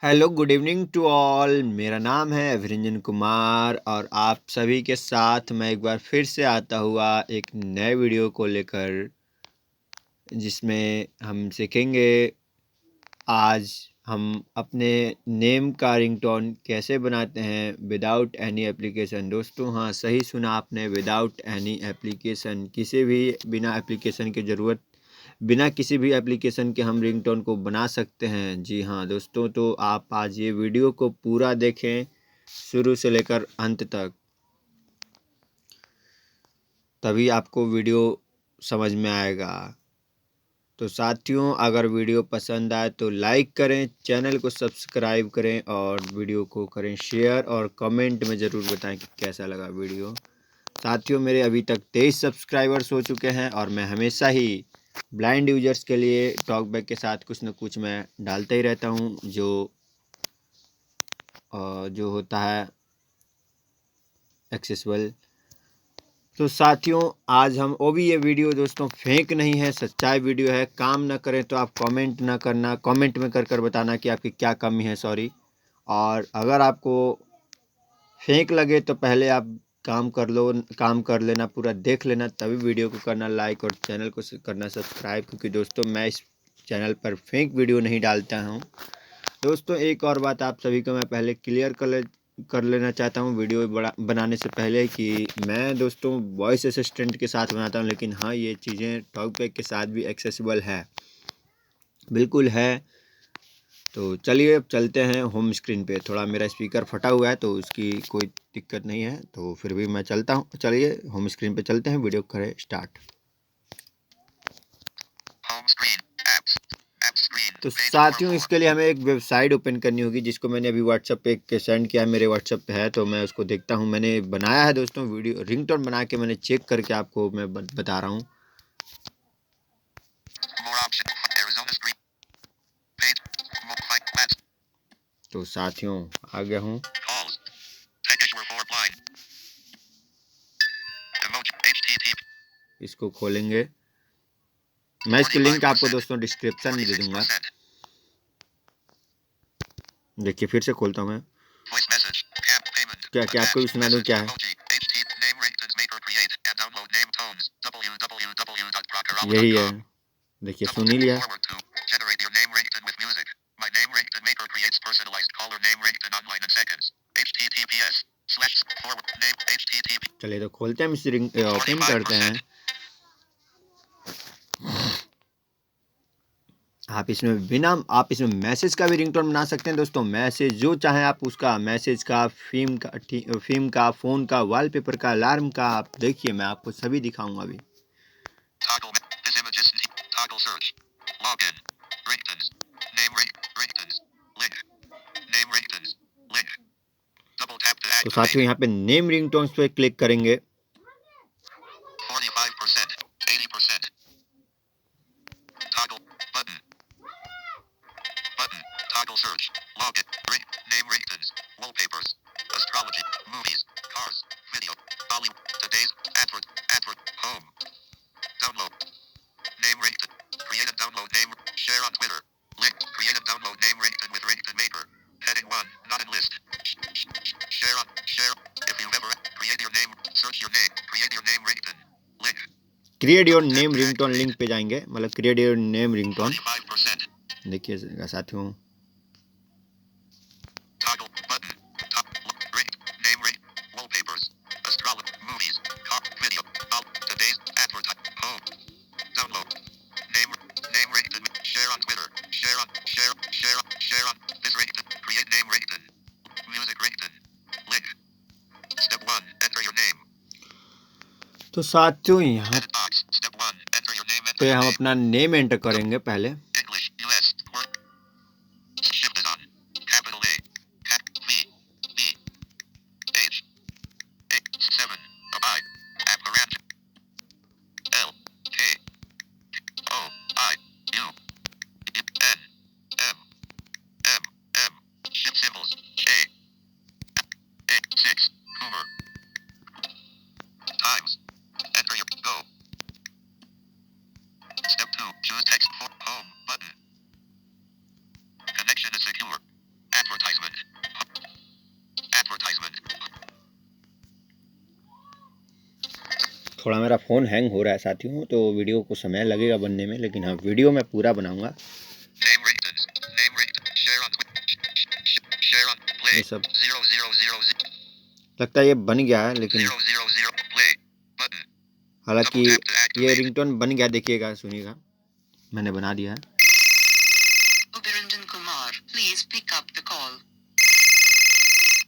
Hello, good evening to all. मेरा नाम है अभिरंजन कुमार और आप सभी के साथ मैं एक बार फिर से आता हुआ एक नए वीडियो को लेकर, जिसमें हम सीखेंगे आज हम अपने नेम का रिंगटोन कैसे बनाते हैं विदाउट एनी एप्लीकेशन। दोस्तों, हाँ, सही सुना आपने, विदाउट एनी एप्लीकेशन। किसी भी बिना एप्लीकेशन की ज़रूरत, बिना किसी भी एप्लीकेशन के हम रिंगटोन को बना सकते हैं। जी हाँ दोस्तों, तो आप आज ये वीडियो को पूरा देखें शुरू से लेकर अंत तक, तभी आपको वीडियो समझ में आएगा। तो साथियों, अगर वीडियो पसंद आए तो लाइक करें, चैनल को सब्सक्राइब करें और वीडियो को करें शेयर और कमेंट में ज़रूर बताएं कि कैसा लगा वीडियो। साथियों, मेरे अभी तक 23 सब्सक्राइबर्स हो चुके हैं और मैं हमेशा ही ब्लाइंड यूजर्स के लिए टॉकबैक के साथ कुछ न कुछ मैं डालता ही रहता हूं, जो होता है एक्सेसिबल। तो साथियों, आज हम वो भी, ये वीडियो दोस्तों फेक नहीं है, सच्चाई वीडियो है। काम ना करें तो आप कमेंट ना करना, कमेंट में कर बताना कि आपकी क्या कमी है, सॉरी। और अगर आपको फेक लगे तो पहले आप काम कर लो, काम कर लेना, पूरा देख लेना, तभी वीडियो को करना लाइक और चैनल को करना सब्सक्राइब, क्योंकि दोस्तों मैं इस चैनल पर फेक वीडियो नहीं डालता हूं। दोस्तों, एक और बात आप सभी को मैं पहले क्लियर कर लेना चाहता हूं वीडियो बनाने से पहले, कि मैं दोस्तों वॉइस असिस्टेंट के साथ बनाता हूं, लेकिन हाँ, ये चीज़ें टॉकबैक के साथ भी एक्सेसिबल है, बिल्कुल है। तो चलिए अब चलते हैं होम स्क्रीन पे। थोड़ा मेरा स्पीकर फटा हुआ है तो उसकी कोई दिक्कत नहीं है, तो फिर भी मैं चलता हूँ। चलिए होम स्क्रीन पे चलते हैं, वीडियो करें स्टार्ट। तो साथियों, इसके लिए हमें एक वेबसाइट ओपन करनी होगी, जिसको मैंने अभी व्हाट्सएप पे सेंड किया है, मेरे व्हाट्सएप पे है, तो मैं उसको देखता हूँ। मैंने बनाया है दोस्तों वीडियो रिंगटोन बना के, मैंने चेक करके आपको मैं बता रहा हूँ। तो साथियों, आ गया हूँ। इसको खोलेंगे, मैं इसकी लिंक आपको दोस्तों डिस्क्रिप्शन में दे दूंगा। देखिए, फिर से खोलता हूँ मैं। क्या क्या आपको भी सुना दूं क्या है? यही है, देखिए, सुन ही लिया। चलिए तो खोलते हैं, हम इस रिंग ओपन करते हैं। आप इसमें मैसेज का भी रिंगटोन बना सकते हैं दोस्तों। मैसेज जो चाहें आप, उसका मैसेज का, फिल्म का, फ़ोन का, वॉलपेपर का, अलार्म का, आप देखिए, मैं आपको सभी दिखाऊंगा अभी। तो साथियों, यहाँ पे नेम रिंगटोन्स पे क्लिक करेंगे। Create your name ringtone link पे जाएंगे, मतलब क्रिएट योर नेम रिंगटोन। देखिए साथियों, तो साथियों यहाँ पे हम अपना नेम एंटर करेंगे पहले। थोड़ा मेरा फ़ोन हैंग हो रहा है साथियों, तो वीडियो को समय लगेगा बनने में, लेकिन हाँ वीडियो मैं पूरा बनाऊंगा। ये सब लगता है ये बन गया है, लेकिन हालांकि ये रिंगटोन बन गया, देखिएगा सुनिएगा, मैंने बना दिया है। Ubiranjan Kumar, please pick up the call.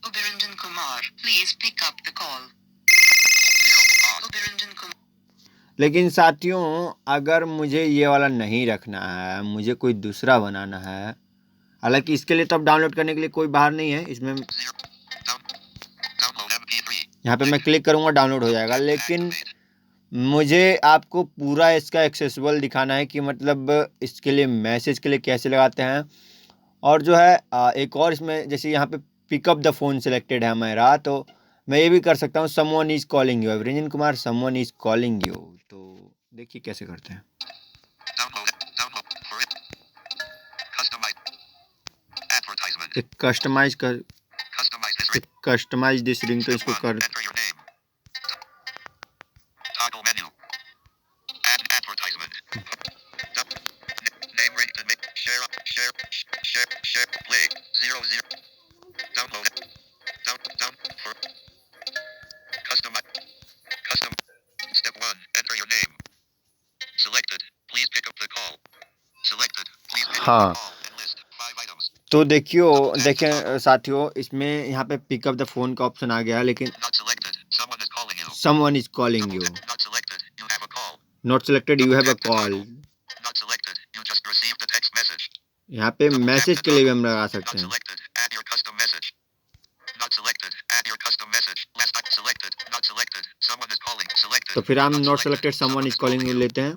Ubiranjan Kumar, please pick up the call. Ubiranjan Kumar. लेकिन साथियों अगर मुझे ये वाला नहीं रखना है, मुझे कोई दूसरा बनाना है, हालांकि इसके लिए तो अब डाउनलोड करने के लिए कोई बाहर नहीं है, इसमें यहाँ पे मैं क्लिक करूँगा डाउनलोड हो जाएगा, लेकिन मुझे आपको पूरा इसका एक्सेसिबल दिखाना है कि मतलब इसके लिए मैसेज के लिए कैसे लगाते हैं। और जो है एक और इसमें जैसे यहाँ पे पिकअप द फ़ोन सिलेक्टेड है मेरा, तो मैं ये भी कर सकता हूँ someone is calling you, Abhiranjan Kumar someone is calling you. तो देखिए कैसे करते हैं। कस्टमाइज दिस रिंग, तो इसको कर हाँ, तो देखें साथियों, इसमें यहाँ पे पिकअप द फ़ोन का ऑप्शन आ गया, लेकिन someone is calling you, not selected you have a call. यहाँ पे मैसेज के लिए भी हम लगा सकते हैं। तो फिर हम not selected someone is calling you लेते हैं।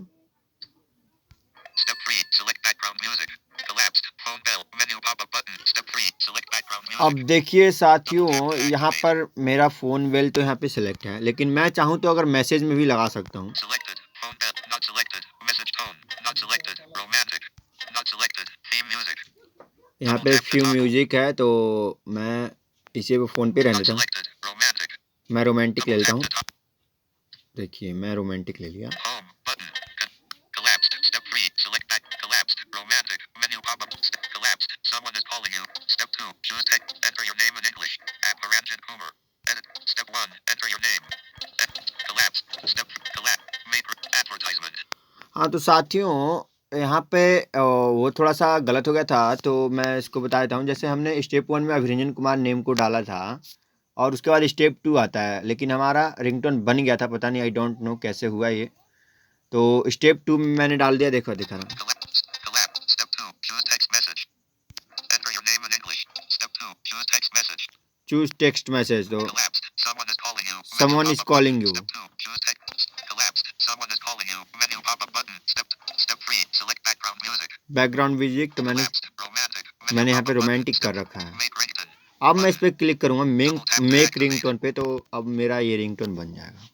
अब देखिए साथियों, यहाँ पर मेरा फ़ोन बेल तो यहाँ पे सिलेक्ट है, लेकिन मैं चाहूँ तो अगर मैसेज में भी लगा सकता हूँ। यहाँ पे फ्यू म्यूजिक है, तो मैं इसे फ़ोन पे रहने देता हूँ, मैं रोमांटिक ले लेता हूँ। देखिए मैं रोमांटिक ले लिया। हाँ तो साथियों यहाँ पे वो थोड़ा सा गलत हो गया था, तो मैं इसको बता देता हूँ। जैसे हमने स्टेप 1 में अभिरंजन कुमार नेम को डाला था, और उसके बाद स्टेप 2 आता है, लेकिन हमारा रिंगटोन बन गया था, पता नहीं आई डोंट नो कैसे हुआ ये। तो स्टेप 2 में मैंने डाल दिया, देखो दिखा रहा हूँ, चूज टेक्स्ट मैसेज, तो someone is calling you. Background music, तो मैंने यहाँ पे रोमांटिक कर रखा है। अब मैं इस पर क्लिक करूँगा मेक रिंगटोन पे, तो अब मेरा ये रिंगटोन बन जाएगा।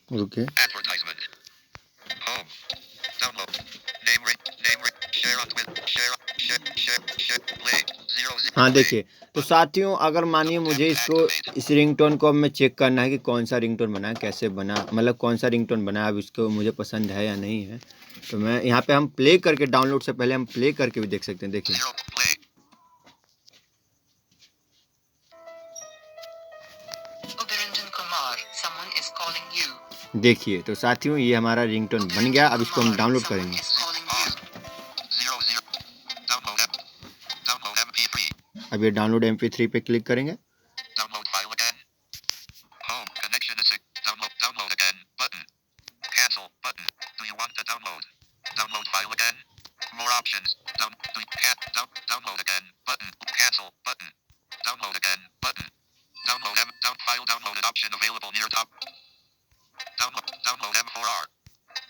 रुकिए, हाँ देखिए। तो साथियों अगर मानिए मुझे इस रिंगटोन को अब मैं चेक करना है कि कौन सा रिंगटोन बना है, कैसे बना, मतलब कौन सा रिंगटोन बना है, अब इसको मुझे पसंद है या नहीं है, तो मैं यहाँ पे हम प्ले करके, डाउनलोड से पहले हम प्ले करके भी देख सकते हैं। देखिए देखिए, तो साथियों ये हमारा रिंगटोन बन गया। अब इसको हम डाउनलोड करेंगे। अब ये डाउनलोड MP3 पे क्लिक करेंगे।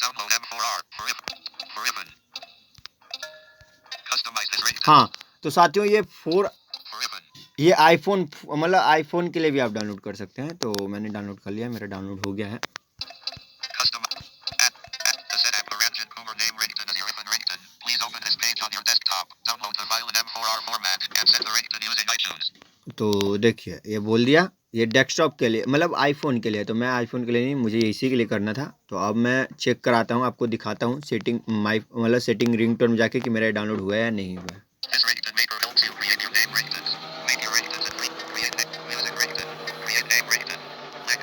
Download M4R for Ribbon. Customize this ringtone हाँ, तो साथियों ये for Ribbon. ये आईफोन मतलब आईफोन के लिए भी आप डाउनलोड कर सकते हैं। तो मैंने डाउनलोड कर लिया, मेरा डाउनलोड हो गया है। Custom to set Aberrangent Coomer name ringtone as your iPhone ringtone. Please open this page on your desktop. Download the file in M4R format and set the ringtone using iTunes. तो देखिए ये बोल दिया, ये desktop के लिए मतलब iPhone के लिए, तो मैं आईफोन के लिए नहीं, मुझे इसी के लिए करना था। तो अब मैं चेक कराता हूँ, आपको दिखाता हूँ सेटिंग मतलब सेटिंग रिंगटोन में जाके कि मेरा डाउनलोड हुआ है या नहीं हुआ है। This ringtone maker helps you create your name ringtones. Make your ringtones and create music ringtone. Create name ringtone. Click.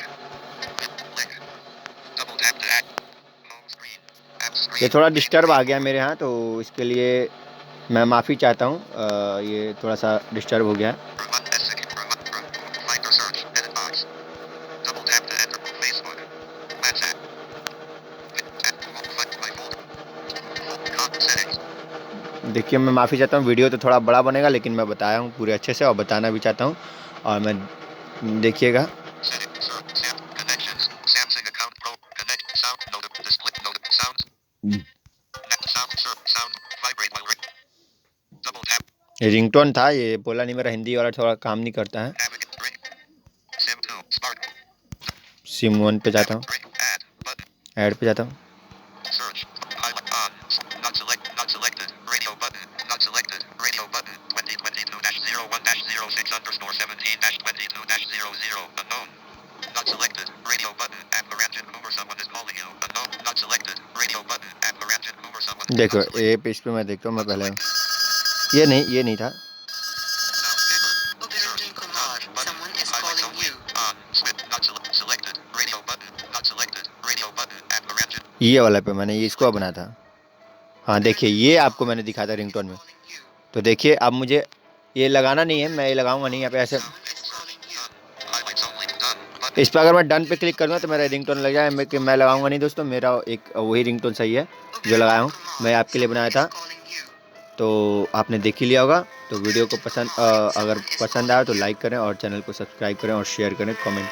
Double tap to add. Home screen. App screen. ये थोड़ा डिस्टर्ब आ गया मेरे यहाँ, तो इसके लिए मैं माफ़ी चाहता हूँ। ये थोड़ा सा डिस्टर्ब हो गया है। Find or search. Edit box. Double tap to enter. Facebook. WhatsApp. Settings. देखिए मैं माफ़ी चाहता हूँ, वीडियो तो थोड़ा बड़ा बनेगा लेकिन मैं बताया हूँ पूरे अच्छे से और बताना भी चाहता हूँ। और मैं देखिएगा Connections. Samsung account pro. Connect. Sound. Display. Sound. Sound. Vibrate while ring. Double tap. ये रिंगटोन था, ये बोला नहीं, मेरा हिंदी वाला थोड़ा काम नहीं करता है। Navigate. Ring. Sim 2. Smart. SIM 1 पे जाता हूँ, Ring. Add. Button. ऐड पे जाता हूँ। Search. Highlight on. Not selected. Radio button. Not selected. Radio button. 2022-06_17-22-00. Unknown. Not selected. Radio button. Aberrangent Coomer. Someone is calling you. Unknown. Not selected. Radio button. Aberrangent Coomer. Someone. देखो ये page पे मैं देखता हूँ, मैं पहले ये नहीं था। Aberrangent Coomer. Someone is calling you. Not selected. Radio button. Not selected. Radio button. Aberrangent. ये वाला पे मैंने ये इसको बनाया था। हाँ देखिए, ये आपको मैंने दिखाया था रिंगटोन में। तो देखिए अब मुझे ये लगाना नहीं है, मैं ये लगाऊंगा नहीं। यहाँ पे ऐसे इस पर अगर मैं डन पे क्लिक करूँगा तो मेरा रिंगटोन लग जाए, मैं लगाऊंगा नहीं दोस्तों। मेरा एक वही रिंगटोन सही है जो लगाया हूँ, मैं आपके लिए बनाया था। तो आपने देख ही लिया होगा। तो वीडियो को अगर पसंद आया तो लाइक करें और चैनल को सब्सक्राइब करें और शेयर करें, कमेंट